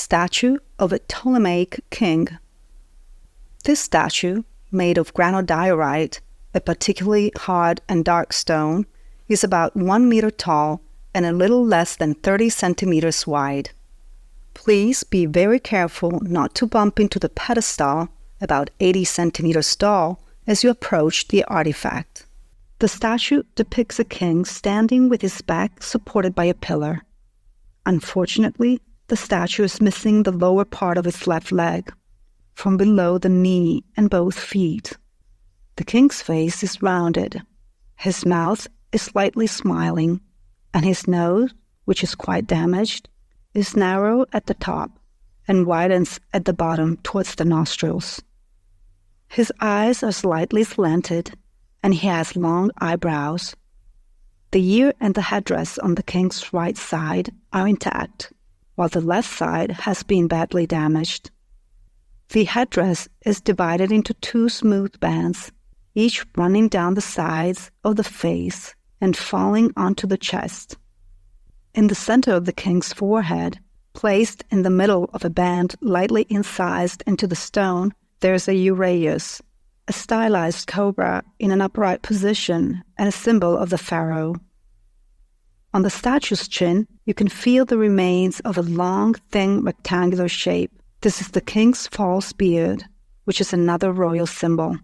statue of a Ptolemaic king. This statue, made of granodiorite, a particularly hard and dark stone, is about 1 meter tall and a little less than 30 centimeters wide. Please be very careful not to bump into the pedestal, about 80 centimeters tall, as you approach the artifact. The statue depicts a king standing with his back supported by a pillar. Unfortunately, the statue is missing the lower part of his left leg, from below the knee and both feet. The king's face is rounded. His mouth is slightly smiling, and his nose, which is quite damaged, is narrow at the top and widens at the bottom towards the nostrils. His eyes are slightly slanted, and he has long eyebrows. The ear and the headdress on the king's right side are intact, while the left side has been badly damaged. The headdress is divided into 2 smooth bands, each running down the sides of the face and falling onto the chest. In the center of the king's forehead, placed in the middle of a band lightly incised into the stone, there is a uraeus, a stylized cobra in an upright position and a symbol of the pharaoh. On the statue's chin, you can feel the remains of a long, thin, rectangular shape. This is the king's false beard, which is another royal symbol.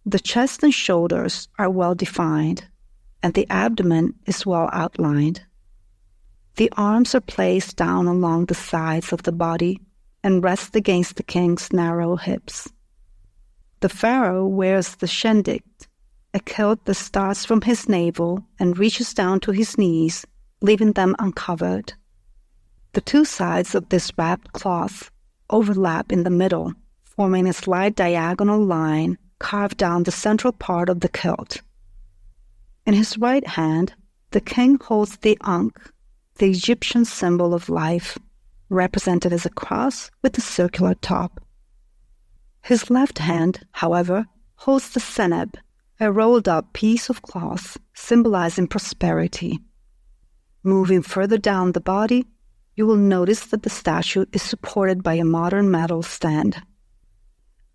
The chest and shoulders are well defined, and the abdomen is well outlined. The arms are placed down along the sides of the body and rest against the king's narrow hips. The pharaoh wears the shendikt, a kilt that starts from his navel and reaches down to his knees, leaving them uncovered. The 2 sides of this wrapped cloth overlap in the middle, forming a slight diagonal line carved down the central part of the kilt. In his right hand, the king holds the ankh, the Egyptian symbol of life, represented as a cross with a circular top. His left hand, however, holds the seneb, a rolled-up piece of cloth symbolizing prosperity. Moving further down the body, you will notice that the statue is supported by a modern metal stand.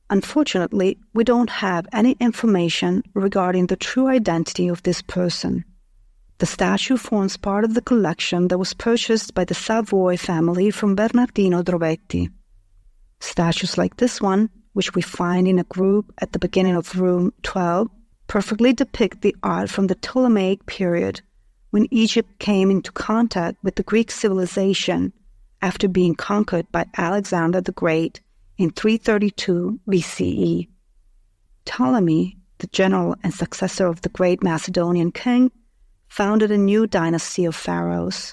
Unfortunately, we don't have any information regarding the true identity of this person. The statue forms part of the collection that was purchased by the Savoy family from Bernardino Drovetti. Statues like this one, which we find in a group at the beginning of room 12, perfectly depict the art from the Ptolemaic period, when Egypt came into contact with the Greek civilization after being conquered by Alexander the Great in 332 BCE. Ptolemy, the general and successor of the great Macedonian king, founded a new dynasty of pharaohs.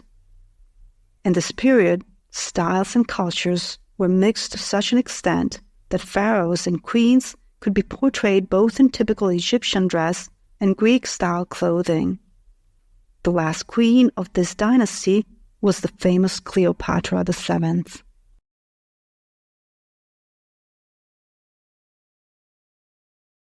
In this period, styles and cultures were mixed to such an extent that pharaohs and queens could be portrayed both in typical Egyptian dress and Greek-style clothing. The last queen of this dynasty was the famous Cleopatra VII.